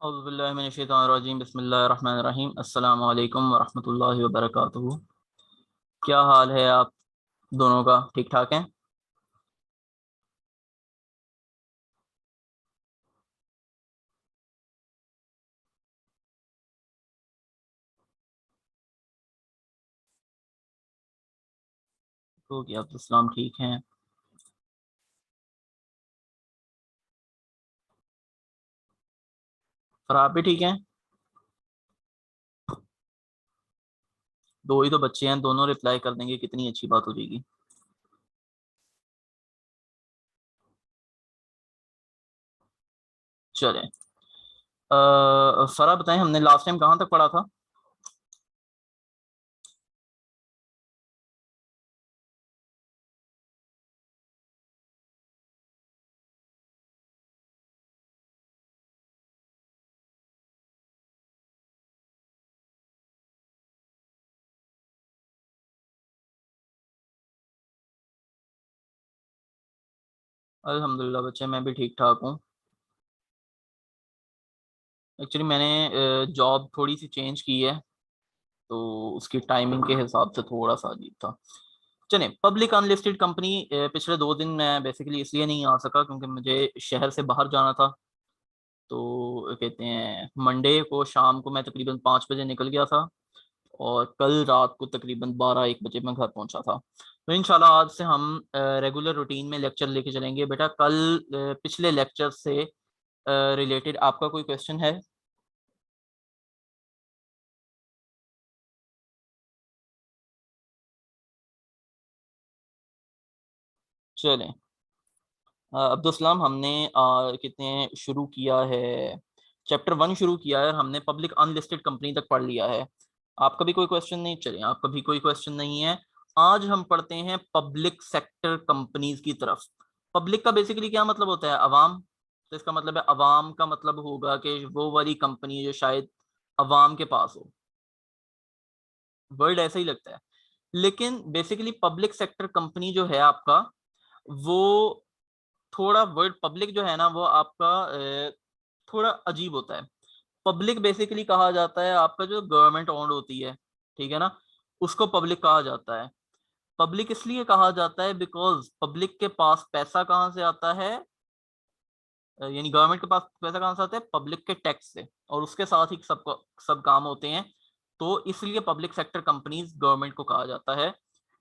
औज़ुबिल्लाहिमिनश्शैतानिर्रजीम बिस्मिल्लाहिर्रहमानिर्रहीम अस्सलामु अलैकुम वरहमतुल्लाहि वबरकातुहू। क्या हाल है आप दोनों का? ठीक ठाक हैं? तो कि आप इस्लाम ठीक हैं? और आप भी ठीक हैं? दो ही तो बच्चे हैं, दोनों रिप्लाई कर देंगे, कितनी अच्छी बात हो जाएगी। चलें। फरा बताएं, हमने लास्ट टाइम कहाँ तक पढ़ा था? अल्हम्दुलिल्लाह बच्चे, मैं भी ठीक ठाक हूँ। एक्चुअली मैंने जॉब थोड़ी सी चेंज की है, तो उसकी टाइमिंग के हिसाब से थोड़ा सा अजीब था। चलें, पब्लिक अनलिस्टेड कंपनी। पिछले 2 दिन मैं बेसिकली इसलिए नहीं आ सका क्योंकि मुझे शहर से बाहर जाना था। तो कहते हैं मंडे को शाम को मैं तकरीबन 5 बजे निकल गया था, और कल रात को तकरीबन 12-1 बजे मैं घर पहुंचा था। तो इंशाल्लाह आज से हम रेगुलर रूटीन में लेक्चर लेके चलेंगे। बेटा कल पिछले लेक्चर से रिलेटेड आपका कोई क्वेश्चन है? चलें। अब्दुल सलाम, हमने कितने शुरू किया है, चैप्टर 1 शुरू किया है और हमने पब्लिक अनलिस्टेड कंपनी तक पढ़ लिया है। आपका भी कोई क्वेश्चन नहीं? चलें, आपका भी कोई क्वेश्चन नहीं है। आज हम पढ़ते हैं पब्लिक सेक्टर कंपनीज की तरफ। पब्लिक का बेसिकली क्या मतलब होता है? अवाम। तो इसका मतलब है, अवाम का मतलब होगा कि वो वाली कंपनी जो शायद अवाम के पास हो। वर्ड ऐसा ही लगता है, लेकिन बेसिकली पब्लिक सेक्टर कंपनी जो है आपका, वो थोड़ा वर्ड पब्लिक जो है ना, वो आपका थोड़ा अजीब होता है। पब्लिक बेसिकली कहा जाता है आपका जो गवर्नमेंट ओन्ड होती है, ठीक है ना, उसको पब्लिक कहा जाता है। पब्लिक इसलिए कहा जाता है बिकॉज पब्लिक के पास पैसा कहाँ से आता है, यानी गवर्नमेंट के पास पैसा कहाँ से आता है? पब्लिक के टैक्स से, और उसके साथ ही सब काम होते हैं। तो इसलिए पब्लिक सेक्टर कंपनीज गवर्नमेंट को कहा जाता है,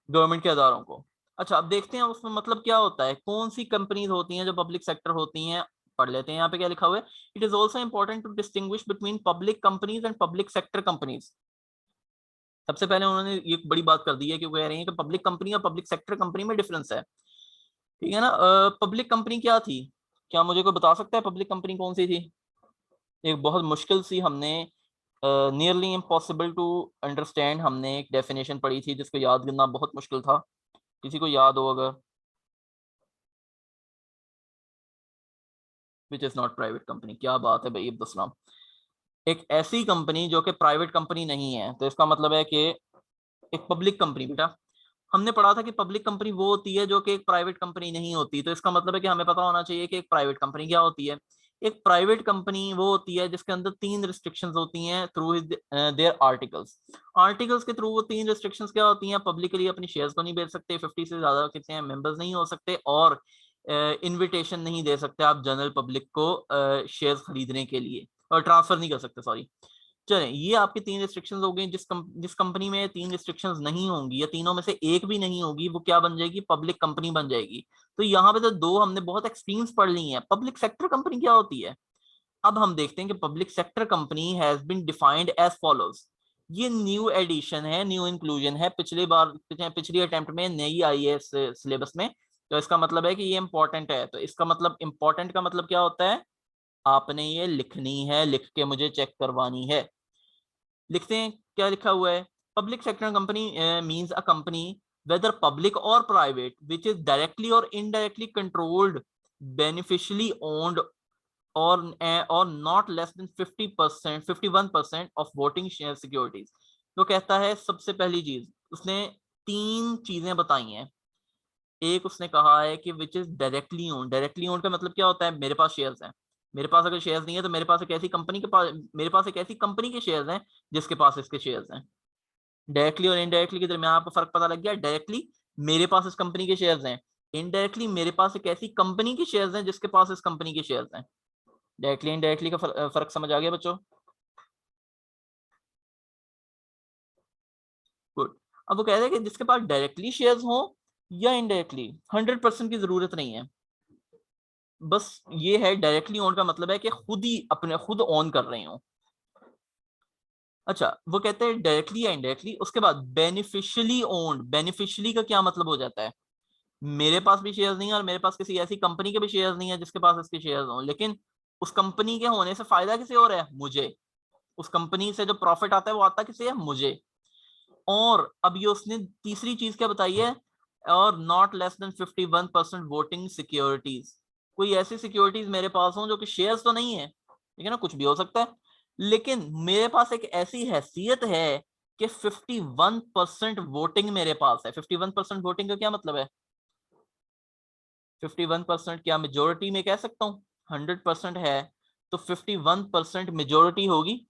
गवर्नमेंट के अदारों को। अच्छा, अब देखते हैं उसमें मतलब क्या होता है, कौन सी कंपनीज होती हैं जो पब्लिक सेक्टर होती हैं। पढ़ लेते हैं, यहाँ पे क्या लिखा हुआ है। It is also important to distinguish between public companies and public sector companies. सबसे पहले उन्होंने ये बड़ी बात कर दी है कि वो कह रही है कि पब्लिक कंपनी और पब्लिक सेक्टर कंपनी में डिफरेंस है। ठीक है ना? पब्लिक कंपनी क्या थी? क्या मुझे कोई बता सकता है पब्लिक कंपनी कौन सी थी? एक बहुत मुश्किल सी, हमने नियरली इम्पॉसिबल टू अंडरस्टैंड, हमने एक डेफिनेशन पढ़ी थी जिसको याद करना बहुत मुश्किल था। किसी को याद हो अगर? Which is not private company. क्या बात है भाई अब्दुल। एक ऐसी कंपनी जो कि प्राइवेट कंपनी नहीं है, तो इसका मतलब है कि एक पब्लिक कंपनी। बेटा हमने पढ़ा था कि पब्लिक कंपनी वो होती है जो कि एक प्राइवेट कंपनी नहीं होती, तो इसका मतलब है कि हमें पता होना चाहिए कि एक प्राइवेट कंपनी क्या होती है। एक प्राइवेट कंपनी वो होती है जिसके अंदर 3 रिस्ट्रिक्शंस होती हैं थ्रू देयर आर्टिकल्स। आर्टिकल्स के थ्रू वो 3 रिस्ट्रिक्शंस क्या होती हैं? पब्लिकली अपनी शेयर्स को नहीं बेच सकते, 50 से ज्यादा कितने हैं मेंबर्स नहीं हो सकते, और इनविटेशन नहीं दे सकते आप जनरल पब्लिक को शेयर्स खरीदने के लिए, और ट्रांसफर नहीं कर सकते, सॉरी। चलें, ये आपकी 3 रिस्ट्रिक्शंस हो गई। जिस कंपनी में 3 रिस्ट्रिक्शंस नहीं होंगी, या तीनों में से एक भी नहीं होगी, वो क्या बन जाएगी? पब्लिक कंपनी बन जाएगी। तो यहाँ पे तो दो हमने बहुत एक्सट्रीम्स पढ़ ली हैं। पब्लिक सेक्टर कंपनी क्या होती है? अब हम देखते हैं कि public sector company has been defined as follows. ये न्यू एडिशन है, न्यू इंक्लूजन है, पिछली अटेम्प्ट में नई आई है सिलेबस में। तो इसका मतलब है कि ये इंपॉर्टेंट है। तो इसका मतलब, इंपॉर्टेंट का मतलब क्या होता है? आपने ये लिखनी है, लिख के मुझे चेक करवानी है। लिखते हैं क्या लिखा हुआ है। Public sector company means a company weather public और प्राइवेट विच इज डायरेक्टली और इनडायरेक्टली कंट्रोल्ड, बेनिफिशियली ओन्ड, और not less than 50%, 51% of voting share securities. तो कहता है सबसे पहली चीज उसने 3 चीजें बताई हैं। एक उसने कहा है कि which is directly own. Directly own का मतलब क्या होता है? मेरे पास शेयर्स हैं, मेरे पास अगर शेयर्स नहीं है तो मेरे पास एक ऐसी कंपनी के पास, मेरे पास एक ऐसी कंपनी के शेयर्स हैं जिसके पास इसके शेयर्स हैं। डायरेक्टली और इनडायरेक्टली के दरमियान आपको फर्क पता लग गया। डायरेक्टली मेरे पास इस कंपनी के शेयर्स हैं, इनडायरेक्टली मेरे पास एक ऐसी कंपनी के शेयर्स हैं जिसके पास इस कंपनी के शेयर्स हैं। डायरेक्टली इनडायरेक्टली का फर्क समझ आ गया बच्चों? गुड। अब वो कह रहे हैं कि जिसके पास डायरेक्टली शेयर्स हो या इनडायरेक्टली, 100% की जरूरत नहीं है। बस ये है डायरेक्टली ओन का मतलब है कि खुद ही अपने खुद ओन कर रहे हो। अच्छा, वो कहते हैं डायरेक्टली या इनडायरेक्टली। उसके बाद बेनिफिशियली ओन्ड, बेनिफिशियली का क्या मतलब हो जाता है? मेरे पास भी शेयर्स नहीं है और मेरे पास किसी ऐसी कंपनी के भी शेयर्स नहीं है जिसके पास इसके शेयर्स हो, लेकिन उस कंपनी के होने से फायदा किसी और है, मुझे। उस कंपनी से जो प्रॉफिट आता है वो आता किसे है, मुझे। और अब ये उसने तीसरी चीज क्या बताई है, और not less than 51% voting securities. कोई ऐसी सिक्योरिटीज मेरे पास हो जो कि शेयर्स तो नहीं है, ठीक है ना, कुछ भी हो सकता है, लेकिन मेरे पास एक ऐसी हैसियत है कि 51% वोटिंग मेरे पास है। 51% वोटिंग का क्या मतलब है? 51% क्या मेजोरिटी में कह सकता हूँ? 100% है तो 51% मेजोरिटी होगी,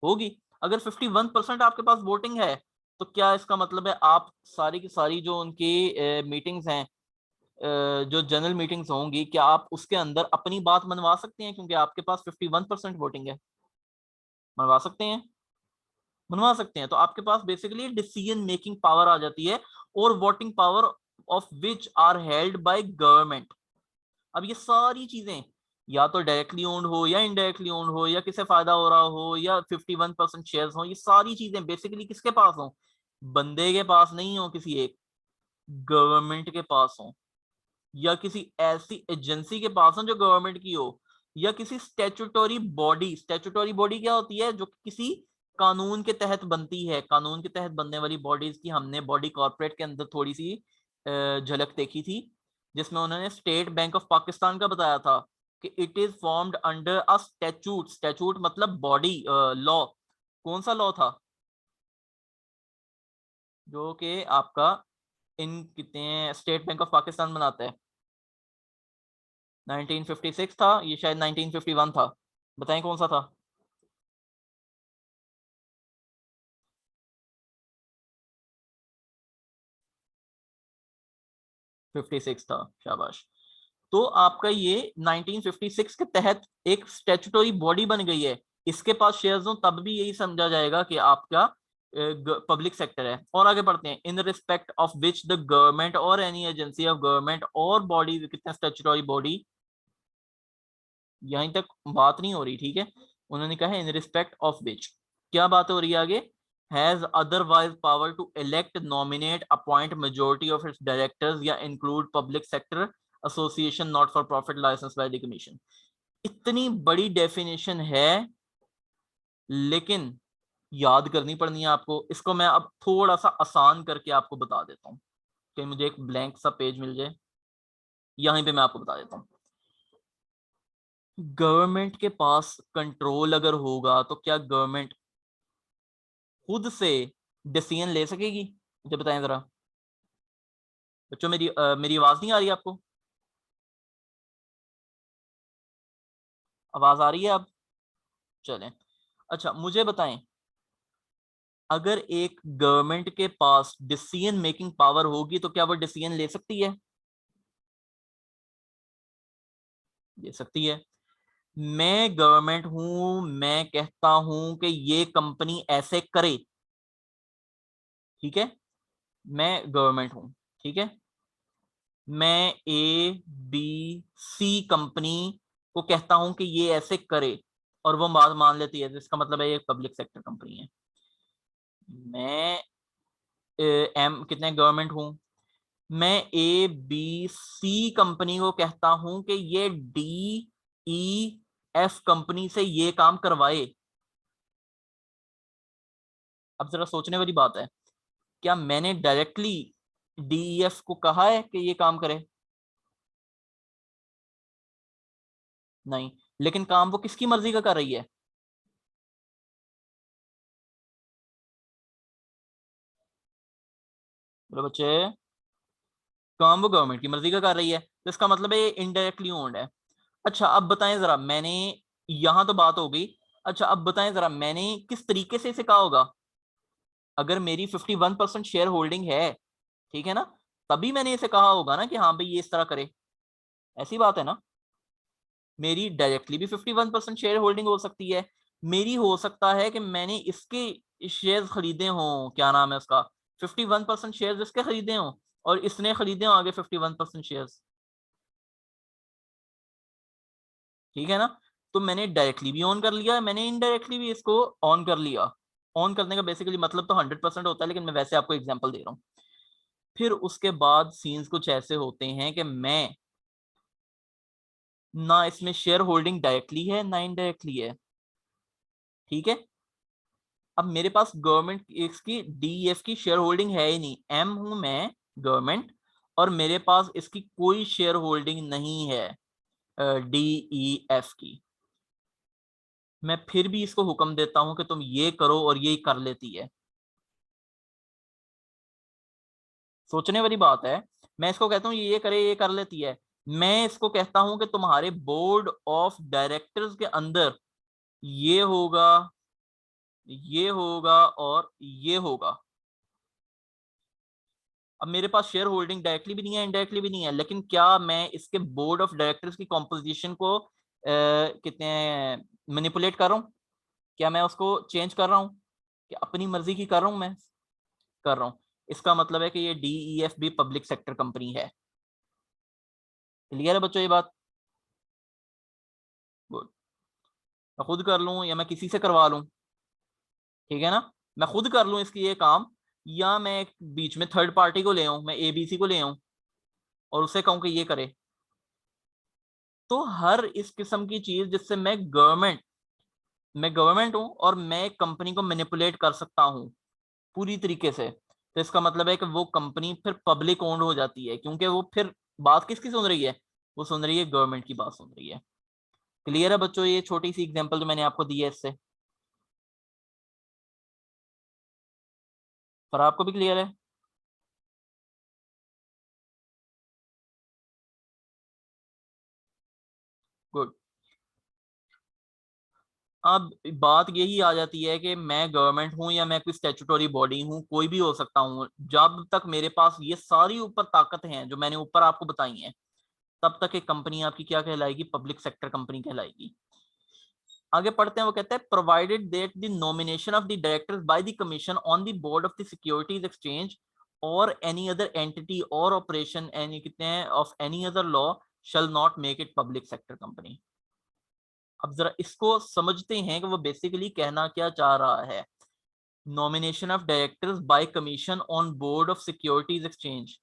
होगी। अगर 51% आपके पास वोटिंग है तो क्या इसका मतलब है आप सारी की सारी जो उनकी मीटिंग्स हैं, जो जनरल मीटिंग्स होंगी, क्या आप उसके अंदर अपनी बात मनवा सकते हैं क्योंकि आपके पास 51% वोटिंग है? मनवा सकते हैं, मनवा सकते हैं। तो आपके पास बेसिकली डिसीजन मेकिंग पावर आ जाती है, और voting power of which are held by government. अब ये सारी चीजें या तो डायरेक्टली ओन्ड हो या इनडायरेक्टली ओन्ड हो, या किसे फायदा हो रहा हो, या 51% शेयर्स हो, ये सारी चीजें बेसिकली किसके पास हो? बंदे के पास नहीं हो किसी एक, गवर्नमेंट के पास हो, या किसी ऐसी एजेंसी के पास हो जो गवर्नमेंट की हो, या किसी स्टैट्यूटरी बॉडी। स्टैट्यूटरी बॉडी क्या होती है? जो किसी कानून के तहत बनती है। कानून के तहत बनने वाली बॉडीज की हमने बॉडी कॉर्पोरेट के अंदर थोड़ी सी झलक देखी थी, जिसमें उन्होंने स्टेट बैंक ऑफ पाकिस्तान का बताया था कि it is formed under a statute. Statute मतलब बॉडी, लॉ। कौन सा लॉ था जो कि आपका इन कितने स्टेट बैंक ऑफ पाकिस्तान बनाता है? 1956 था, ये शायद 1951 था। बताएं कौन सा था? 56 था, शाबाश। तो आपका ये 1956 के तहत एक स्टैट्यूटरी बॉडी बन गई है। इसके पास शेयर्स हो तब भी यही समझा जाएगा कि आपका पब्लिक सेक्टर है। और आगे बढ़ते हैं। In respect of which the government और एनी एजेंसी ऑफ गवर्नमेंट और बॉडी, कितने स्टैट्यूटरी बॉडी, यहीं तक बात नहीं हो रही, ठीक है। उन्होंने कहा है इन रिस्पेक्ट ऑफ विच, क्या बात हो रही है आगे? Has otherwise power to elect, nominate, appoint majority of its directors या include public sector association not for profit licence by the commission. इतनी बड़ी डेफिनेशन है, लेकिन याद करनी पड़नी है आपको। इसको मैं अब थोड़ा सा आसान करके आपको बता देता हूँ कि मुझे एक ब्लैंक सा पेज मिल जाए, यहीं पे मैं आपको बता देता हूँ। गवर्नमेंट के पास कंट्रोल अगर होगा तो क्या गवर्नमेंट खुद से डिसीजन ले सकेगी? मुझे बताएं जरा बच्चों, मेरी आवाज नहीं आ रही आपको? आवाज आ रही है अब? चलें। अच्छा, मुझे बताएं, अगर एक गवर्नमेंट के पास डिसीजन मेकिंग पावर होगी तो क्या वो डिसीजन ले सकती है? ले सकती है। मैं गवर्नमेंट हूं, मैं कहता हूं कि ये कंपनी ऐसे करे, ठीक है। मैं गवर्नमेंट हूं, ठीक है। मैं ए बी सी कंपनी को कहता हूं कि ये ऐसे करे, और वो बात मान लेती है, जिसका मतलब है ये पब्लिक सेक्टर कंपनी है। मैं एम कितने गवर्नमेंट हूं, मैं ए बी सी कंपनी को कहता हूं कि ये डी ई एफ कंपनी से ये काम करवाए। अब जरा सोचने वाली बात है, क्या मैंने डायरेक्टली डीईएफ को कहा है कि ये काम करे? नहीं। लेकिन काम वो किसकी मर्जी का कर रही है? बोलो बच्चे। काम वो गवर्नमेंट की मर्जी का कर रही है, तो इसका मतलब है ये इनडायरेक्टली ओन्ड है। अच्छा अब बताएं जरा, मैंने यहां तो बात हो गई। अच्छा अब बताएं जरा, मैंने किस तरीके से इसे कहा होगा? अगर मेरी 51% शेयर होल्डिंग है, ठीक है ना, तभी मैंने इसे कहा होगा ना कि हाँ भाई ये इस तरह करे। ऐसी बात है ना। मेरी डायरेक्टली भी 51% शेयर होल्डिंग हो सकती है। मेरी हो सकता है कि मैंने इसके शेयर खरीदे हों, क्या नाम है उसका, 51% शेयर इसके खरीदे हों, और इसने खरीदे हों आगे 51% शेयर। ठीक है ना। तो मैंने डायरेक्टली भी ऑन कर लिया, मैंने इनडायरेक्टली भी इसको ऑन कर लिया। ऑन करने का बेसिकली मतलब तो 100% होता है, लेकिन मैं वैसे आपको एग्जांपल दे रहा हूँ। फिर उसके बाद सीन्स कुछ ऐसे होते हैं कि मैं ना इसमें शेयर होल्डिंग डायरेक्टली है ना इनडायरेक्टली है। ठीक है। अब मेरे पास गवर्नमेंट इसकी डीईएफ की शेयर होल्डिंग है ही नहीं, एम हूं मैं गवर्नमेंट, और मेरे पास इसकी कोई शेयर होल्डिंग नहीं है डीईएफ की। मैं फिर भी इसको हुक्म देता हूं कि तुम ये करो, और ये कर लेती है। सोचने वाली बात है। मैं इसको कहता हूँ ये करे, ये कर लेती है। मैं इसको कहता हूं कि तुम्हारे बोर्ड ऑफ डायरेक्टर्स के अंदर ये होगा, ये होगा और ये होगा। अब मेरे पास शेयर होल्डिंग डायरेक्टली भी नहीं है, इनडायरेक्टली भी नहीं है, लेकिन क्या मैं इसके बोर्ड ऑफ डायरेक्टर्स की कॉम्पोजिशन को कितने मैनिपुलेट कर रहा हूँ? क्या मैं उसको चेंज कर रहा हूँ? कि अपनी मर्जी की कर रहा हूँ मैं? कर रहा हूँ। इसका मतलब है कि ये डीईएफ भी पब्लिक सेक्टर कंपनी है। क्लियर है बच्चों ये बात? गुड। मैं खुद कर लूँ या मैं किसी से करवा लूँ, ठीक है ना, मैं खुद कर लूँ इसकी ये काम, या मैं एक बीच में थर्ड पार्टी को ले आऊँ, मैं एबीसी को ले आऊँ और उसे कहूँ कि ये करे। तो हर इस किस्म की चीज जिससे मैं गवर्नमेंट हूं और मैं एक कंपनी को मैनिपुलेट कर सकता हूं पूरी तरीके से, तो इसका मतलब है कि वो कंपनी फिर पब्लिक ओन्ड हो जाती है, क्योंकि वो फिर बात किसकी सुन रही है? वो सुन रही है गवर्नमेंट की बात सुन रही है। क्लियर है बच्चों ये छोटी सी एग्जांपल जो मैंने आपको दी है इससे? पर आपको भी क्लियर है? गुड। अब बात यही आ जाती है कि मैं गवर्नमेंट हूं या मैं कोई स्टेचुटरी बॉडी हूं, कोई भी हो सकता हूं, जब तक मेरे पास ये सारी ऊपर ताकत हैं जो मैंने ऊपर आपको बताई हैं, तब तक एक कंपनी आपकी क्या कहलाएगी? पब्लिक सेक्टर कंपनी कहलाएगी। आगे पढ़ते हैं, वो कहते हैं provided that the nomination of the directors bye the commission on the board of the securities exchange और एनी अदर एंटिटी और ऑपरेशन एनी कितने हैं of any other law shall not make it public sector company. अब जरा इसको समझते हैं कि वो बेसिकली कहना क्या चाह रहा है। Nomination of directors bye commission on board of securities exchange,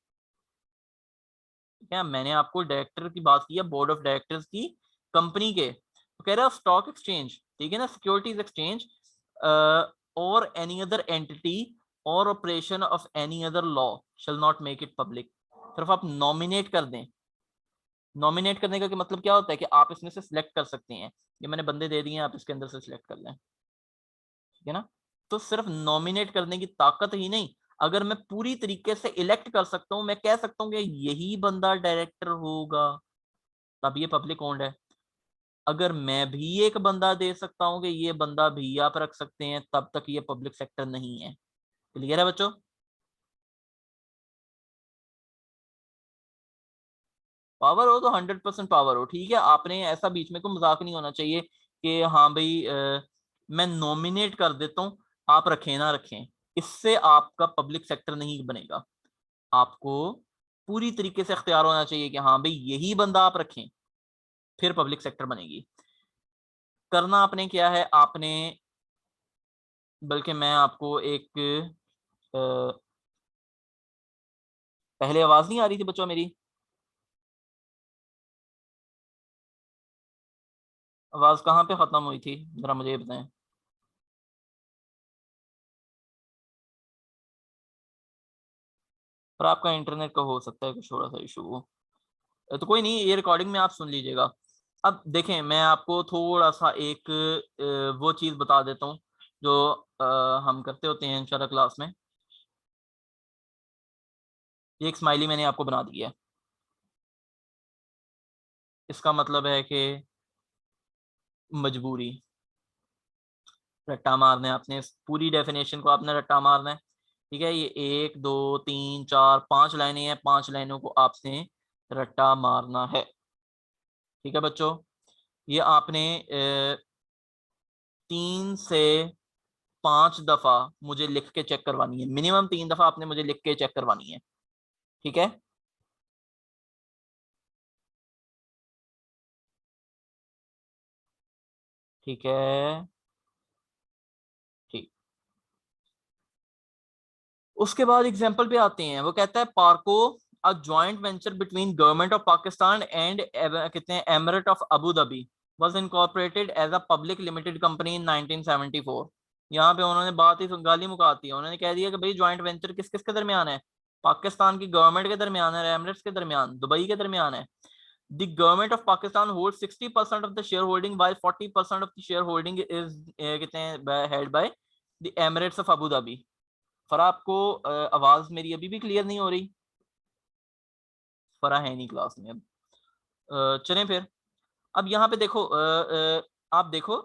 क्या मैंने आपको डायरेक्टर की बात की है, बोर्ड ऑफ डायरेक्टर्स की कंपनी के, तो कह रहा है स्टॉक एक्सचेंज, ठीक है ना, सिक्योरिटीज एक्सचेंज और एनी अदर एंटिटी और operation of any other law shall not make it public. सिर्फ आप नॉमिनेट कर दें। नॉमिनेट करने का मतलब क्या होता है कि आप इसमें से सिलेक्ट कर सकते हैं, ये मैंने बंदे दे दिए हैं, आप इसके अंदर से सिलेक्ट कर लें, ठीक है ना। तो सिर्फ नॉमिनेट करने की ताकत ही नहीं, अगर मैं पूरी तरीके से इलेक्ट कर सकता हूं, मैं कह सकता हूँ कि यही बंदा डायरेक्टर होगा, तब ये पब्लिक ओन्ड है। अगर मैं भी एक बंदा दे सकता हूं कि ये बंदा भी आप रख सकते हैं, तब तक ये पब्लिक सेक्टर नहीं है। क्लियर है बच्चों? पावर हो तो 100% पावर हो, ठीक है, आपने ऐसा बीच में को मजाक नहीं होना चाहिए कि हाँ भाई मैं नॉमिनेट कर देता हूँ, आप रखें ना रखें, इससे आपका पब्लिक सेक्टर नहीं बनेगा। आपको पूरी तरीके से इख्तियार होना चाहिए कि हाँ भाई यही बंदा आप रखें, फिर पब्लिक सेक्टर बनेगी। करना आपने क्या है, आपने, बल्कि मैं आपको एक पहले आवाज नहीं आ रही थी बच्चों मेरी? आवाज कहाँ पे खत्म हुई थी जरा मुझे ये बताएं। पर आपका इंटरनेट का हो सकता है कुछ थोड़ा सा इशू हो, तो कोई नहीं, ये रिकॉर्डिंग में आप सुन लीजिएगा। अब देखें, मैं आपको थोड़ा सा एक वो चीज बता देता हूँ जो हम करते होते हैं इंशाल्लाह क्लास में। एक स्माइली मैंने आपको बना दी है, इसका मतलब है कि मजबूरी, रट्टा मारना है आपने, इस पूरी डेफिनेशन को आपने रट्टा मारना है। ठीक है, ये 1 2 3 4 5 लाइनें हैं, 5 लाइनों को आपने रट्टा मारना है। ठीक है बच्चों, ये आपने 3 से 5 दफा मुझे लिख के चेक करवानी है, मिनिमम 3 दफा आपने मुझे लिख के चेक करवानी है। ठीक है, ठीक है, ठीक। उसके बाद एग्जांपल पे आते हैं, वो कहता है PARCO a joint venture between government of Pakistan and कितने emirate of Abu Dhabi was incorporated as a public limited company in 1974। यहाँ पे उन्होंने बात ही गाली मुका दी है, उन्होंने कह दिया कि भाई ज्वाइंट वेंचर किस किस के दरमियान है, पाकिस्तान की गवर्नमेंट के दरमियान है, एमिरेट्स के दरमियान, दुबई के दरमियान है। The government of Pakistan holds 60% of the shareholding while 40% of the shareholding is कितने held by the Emirates of Abu Dhabi। फरा आपको आवाज मेरी अभी भी क्लियर नहीं हो रही? फरा है नहीं क्लास में अब। चलें फिर, अब यहाँ पे देखो, आप देखो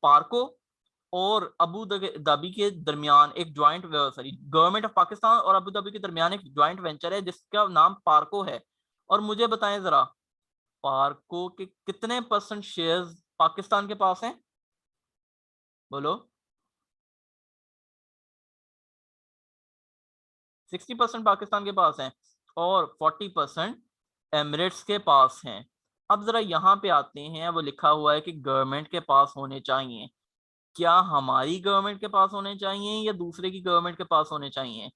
पार्को और अबू धाबी के दरमियान एक joint, sorry, government of Pakistan और अबू धाबी के दरमियान एक ज्वाइंट वेंचर है जिसका नाम पार्को है। और मुझे बताएं जरा, पार्को के कितने परसेंट शेयर्स पाकिस्तान के पास हैं? बोलो। 60% पाकिस्तान के पास हैं और 40% एमिरेट्स के पास हैं। अब जरा यहाँ पे आते हैं, वो लिखा हुआ है कि गवर्नमेंट के पास होने चाहिए। क्या हमारी गवर्नमेंट के पास होने चाहिए या दूसरे की गवर्नमेंट के पास होने चाहिए?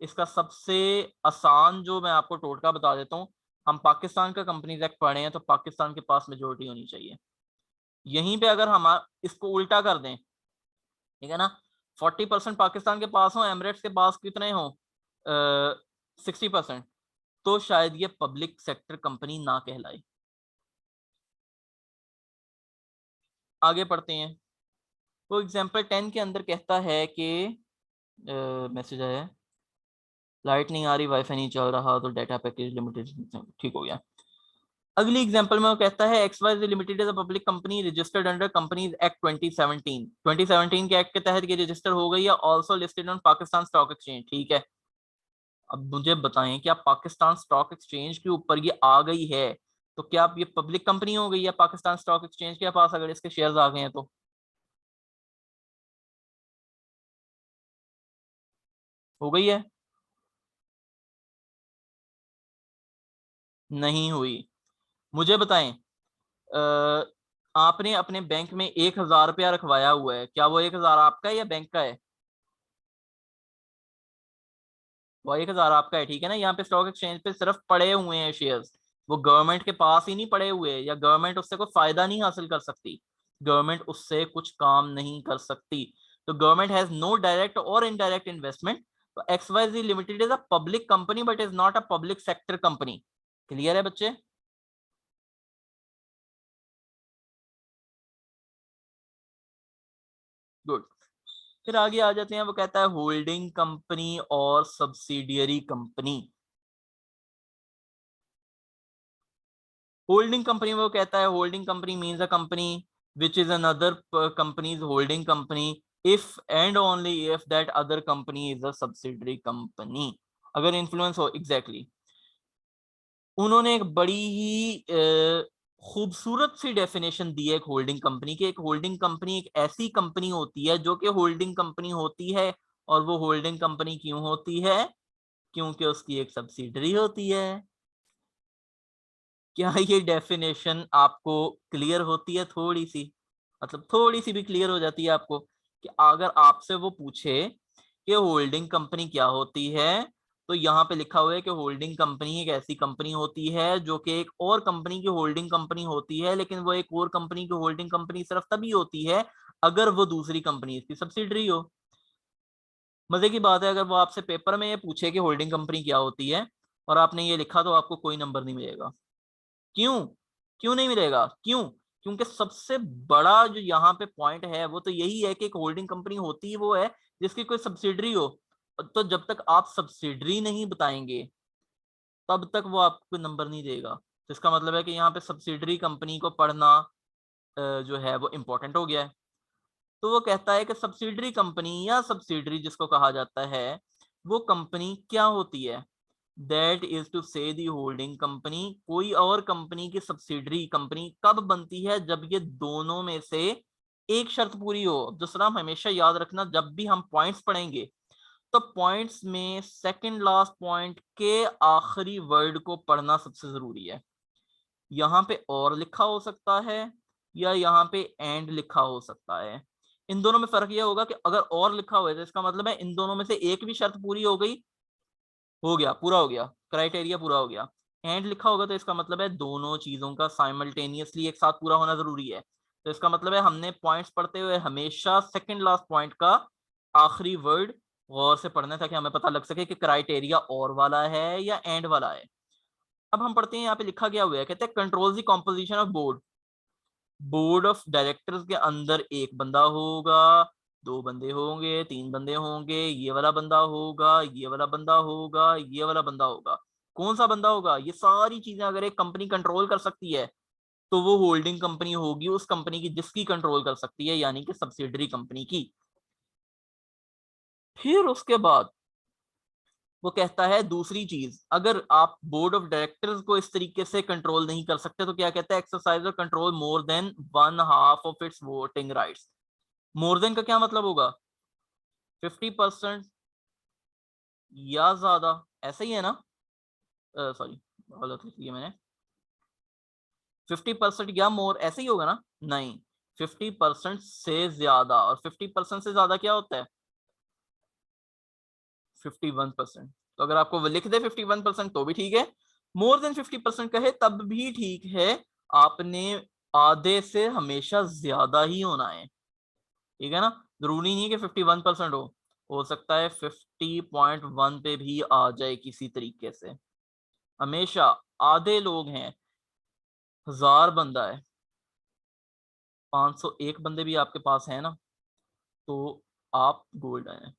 इसका सबसे आसान जो मैं आपको टोटका बता देता हूँ, हम पाकिस्तान का कंपनीज एक्ट पढ़े हैं तो पाकिस्तान के पास मेजोरिटी होनी चाहिए। यहीं पे अगर हम इसको उल्टा कर दें, ठीक है ना, 40% पाकिस्तान के पास हो, एमिरेट्स के पास कितने हो, 60%, तो शायद ये पब्लिक सेक्टर कंपनी ना कहलाए। आगे पढ़ते हैं, तो एग्जाम्पल 10 के अंदर कहता है कि मैसेज आया, लाइट नहीं आ रही, वाईफाई नहीं चल रहा, तो डाटा पैकेज लिमिटेड ठीक हो गया। अगली एग्जांपल में वो कहता है XYZ limited is a public company registered under companies act 2017। 2017 के एक्ट के तहत ये रजिस्टर हो गई है, also listed on Pakistan stock exchange. ठीक है, अब मुझे बताएं क्या पाकिस्तान स्टॉक एक्सचेंज के ऊपर ये आ गई है तो क्या अब ये पब्लिक कंपनी हो गई है पाकिस्तान स्टॉक एक्सचेंज के पास अगर इसके शेयर्स आ गए हैं तो? हो गई है? नहीं हुई। मुझे बताएं, आपने अपने बैंक में 1,000 रुपया रखवाया हुआ है, क्या वो 1,000 आपका है या बैंक का है? वो 1,000 आपका है, ठीक है ना। यहाँ पे स्टॉक एक्सचेंज पे सिर्फ पड़े हुए हैं शेयर्स, वो गवर्नमेंट के पास ही नहीं पड़े हुए, या गवर्नमेंट उससे कोई फायदा नहीं हासिल कर सकती, गवर्नमेंट उससे कुछ काम नहीं कर सकती। तो गवर्नमेंट हैज नो डायरेक्ट और इनडायरेक्ट इन्वेस्टमेंट। तो XYZ limited is a public company but is not a public sector company. Clear है बच्चे? गुड। फिर आगे आ जाते हैं, वो कहता है होल्डिंग कंपनी और सब्सिडियरी कंपनी। होल्डिंग कंपनी वो कहता है holding company means a company which is another company's holding company if and only if that other company is a subsidiary company। अगर इन्फ्लुएंस हो, एग्जैक्टली exactly। उन्होंने एक बड़ी ही खूबसूरत सी डेफिनेशन दी है एक होल्डिंग कंपनी की। एक होल्डिंग कंपनी एक ऐसी कंपनी होती है जो कि होल्डिंग कंपनी होती है, और वो होल्डिंग कंपनी क्यों होती है? क्योंकि उसकी एक सब्सिडरी होती है। क्या ये डेफिनेशन आपको क्लियर होती है? थोड़ी सी, मतलब थोड़ी सी भी क्लियर हो जाती है आपको कि अगर आपसे वो पूछे कि होल्डिंग कंपनी क्या होती है, तो यहाँ पे लिखा हुआ है कि होल्डिंग कंपनी एक ऐसी कंपनी होती है जो कि एक और कंपनी की होल्डिंग कंपनी होती है, लेकिन वो एक और कंपनी की होल्डिंग कंपनी सिर्फ तभी होती है अगर वो दूसरी कंपनी इसकी सब्सिडरी हो। मजे की बात है, अगर वो आपसे पेपर में ये पूछे कि होल्डिंग कंपनी क्या होती है और आपने ये लिखा, तो आपको कोई नंबर नहीं मिलेगा। क्यों? क्यों नहीं मिलेगा? क्यों? क्योंकि सबसे बड़ा जो यहाँ पे पॉइंट है वो तो यही है कि एक होल्डिंग कंपनी होती है वो है जिसकी कोई सब्सिडरी हो। तो जब तक आप सब्सिडरी नहीं बताएंगे तब तक वो आपको नंबर नहीं देगा। तो इसका मतलब है कि यहाँ पे सब्सिडरी कंपनी को पढ़ना जो है वो इम्पोर्टेंट हो गया है। तो वो कहता है कि सब्सिडरी कंपनी या सब्सिडरी जिसको कहा जाता है वो कंपनी क्या होती है, दैट इज टू से दी होल्डिंग कंपनी, कोई और कंपनी की सब्सिडरी कंपनी कब बनती है, जब ये दोनों में से एक शर्त पूरी हो। दूसरा हमेशा याद रखना जब भी हम पॉइंट्स पढ़ेंगे तो पॉइंट्स में सेकंड लास्ट पॉइंट के आखिरी वर्ड को पढ़ना सबसे जरूरी है। यहाँ पे और लिखा हो सकता है या यहाँ पे एंड लिखा हो सकता है। इन दोनों में फर्क यह होगा कि अगर और लिखा हुआ है तो इसका मतलब है इन दोनों में से एक भी शर्त पूरी हो गई, हो गया, पूरा हो गया, क्राइटेरिया पूरा हो गया। एंड लिखा होगा तो इसका मतलब है दोनों चीजों का साइमल्टेनियसली एक साथ पूरा होना जरूरी है। तो इसका मतलब है हमने पॉइंट्स पढ़ते हुए हमेशा सेकंड लास्ट पॉइंट का आखिरी वर्ड गौर से पढ़ना था कि हमें पता लग सके कि क्राइटेरिया और वाला है या एंड वाला है। अब हम पढ़ते हैं, यहाँ पे लिखा गया हुआ है, कहते हैं control the composition of board. Board of directors के अंदर एक बंदा होगा, दो बंदे होंगे, तीन बंदे होंगे, ये वाला बंदा होगा, ये वाला बंदा होगा, ये वाला बंदा होगा। कौन सा बंदा होगा? ये सारी चीजें अगर एक कंपनी कंट्रोल कर सकती है तो वो होल्डिंग कंपनी होगी उस कंपनी की जिसकी कंट्रोल कर सकती है, यानी कि सब्सिडरी कंपनी की। फिर उसके बाद वो कहता है दूसरी चीज, अगर आप बोर्ड ऑफ डायरेक्टर्स को इस तरीके से कंट्रोल नहीं कर सकते तो क्या कहता है, एक्सरसाइज और control more than one half of its voting rights. More than का क्या मतलब होगा? 50% या ज्यादा, ऐसा ही है ना? सॉरी, गलत लिख दिया मैंने। 50% या मोर ऐसे ही होगा ना? नहीं, 50% से ज्यादा। और 50% से ज्यादा क्या होता है? 51%। तो अगर आपको वो लिख दे 51% तो भी ठीक है, मोर देन 50% कहे तब भी ठीक है। आपने आधे से हमेशा ज्यादा ही होना है, ठीक है ना? जरूरी नहीं है कि 51% हो सकता है 50.1 पे भी आ जाए किसी तरीके से। हमेशा आधे लोग हैं, 1000 बंदा है, 501 बंदे भी आपके पास है ना, तो आप गोल्ड हैं।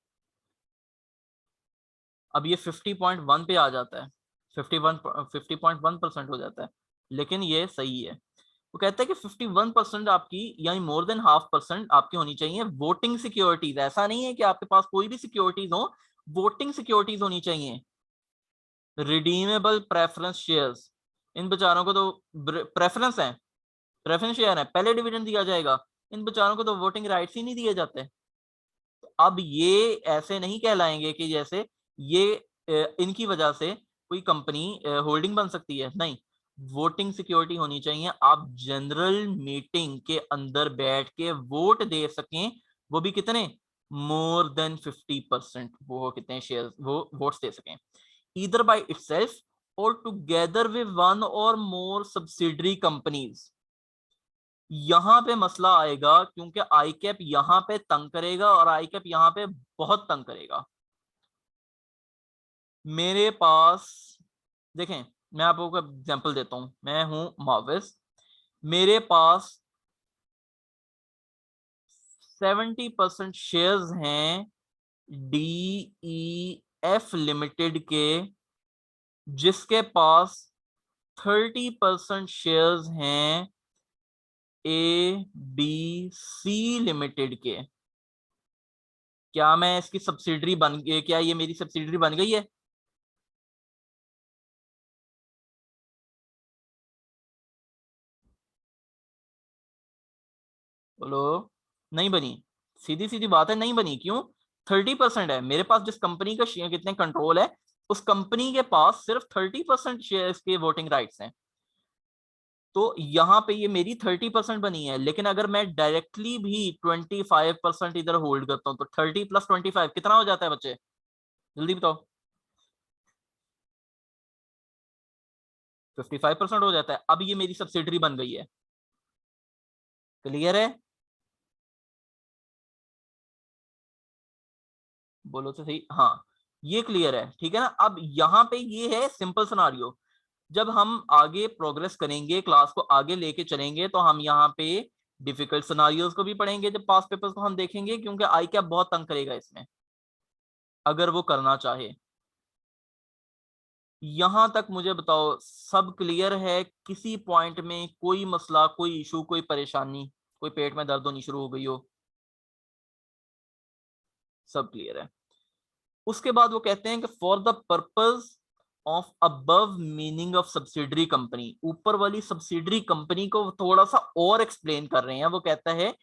अब ये 50.1 पे आ जाता है, 50.1% हो जाता है, लेकिन ये सही है। वो कहता है कि 51% आपकी, यानी मोर देन हाफ परसेंट आपकी होनी चाहिए वोटिंग सिक्योरिटीज। ऐसा नहीं है कि आपके पास कोई भी सिक्योरिटीज हो, वोटिंग सिक्योरिटीज होनी चाहिए। रिडीमेबल प्रेफरेंस शेयर्स, इन बेचारों को तो प्रेफरेंस है, प्रेफरेंस शेयर है, पहले डिविडेंड दिया जाएगा। इन बेचारों को तो वोटिंग राइट्स ही नहीं दिए जाते। अब ये ऐसे नहीं कहलाएंगे कि जैसे ये इनकी वजह से कोई कंपनी होल्डिंग बन सकती है, नहीं। वोटिंग सिक्योरिटी होनी चाहिए, आप जनरल मीटिंग के अंदर बैठ के वोट दे सकें, वो भी कितने? मोर देन 50%, वो कितने शेयर वो वोट्स दे सकें, ईदर बाय इटसेल्फ और टुगेदर विद वन और मोर सब्सिडरी कंपनीज। यहां पे मसला आएगा क्योंकि आई कैप यहां पे तंग करेगा और आई कैप यहां पे बहुत तंग करेगा। मेरे पास, देखें, मैं आपको एग्जांपल देता हूं, मैं हूं माविस, मेरे पास 70% शेयर्स हैं DEF लिमिटेड के, जिसके पास 30% शेयर्स हैं ABC लिमिटेड के। क्या मैं इसकी सब्सिडरी बन गई? क्या ये मेरी सब्सिडरी बन गई है? बोलो। नहीं बनी। सीधी सीधी बात है, नहीं बनी। क्यों? 30% है मेरे पास, जिस कंपनी का शेयर कितने कंट्रोल है उस कंपनी के पास सिर्फ 30% शेयर के वोटिंग राइट्स हैं। तो यहाँ पे ये मेरी 30% बनी है, लेकिन अगर मैं डायरेक्टली भी 25% इधर होल्ड करता हूँ तो 30 + 25 कितना हो जाता है बच्चे? जल्दी बताओ। 55% हो जाता है। अब ये मेरी सब्सिडरी बन गई है। क्लियर है? बोलो तो सही। हाँ, ये क्लियर है, ठीक है ना? अब यहाँ पे ये है सिंपल सिनारियो। जब हम आगे प्रोग्रेस करेंगे, क्लास को आगे लेके चलेंगे, तो हम यहाँ पे डिफिकल्ट सिनारियोज को भी पढ़ेंगे जब पास पेपर्स को हम देखेंगे, क्योंकि आई क्या बहुत तंग करेगा इसमें अगर वो करना चाहे। यहां तक मुझे बताओ सब क्लियर है? किसी पॉइंट में कोई मसला, कोई इशू, कोई परेशानी, कोई पेट में दर्द होनी शुरू हो गई हो? सब क्लियर है। उसके बाद वो कहते हैं कि for the purpose of above meaning of subsidiary company, ऊपर वाली सब्सिडरी कंपनी को थोड़ा सा और एक्सप्लेन कर रहे हैं। वो कहता है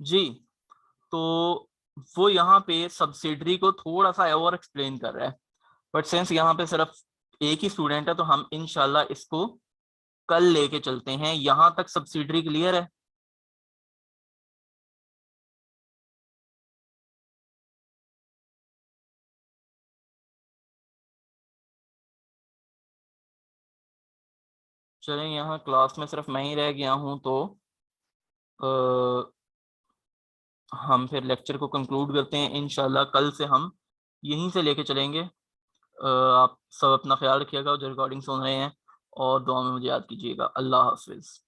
जी, तो वो यहाँ पे सब्सिडरी को थोड़ा सा और एक्सप्लेन कर रहा है, बट सिंस यहाँ पे सिर्फ एक ही स्टूडेंट है तो हम इंशाल्लाह इसको कल लेके चलते हैं। यहाँ तक सब्सिडरी क्लियर है? चलें, यहाँ क्लास में सिर्फ मैं ही रह गया हूँ तो हम फिर लेक्चर को कंक्लूड करते हैं। इंशाल्लाह कल से हम यहीं से लेके चलेंगे। आप सब अपना ख्याल रखिएगा जो रिकॉर्डिंग सुन रहे हैं, और दुआ में मुझे याद कीजिएगा। अल्लाह हाफिज़।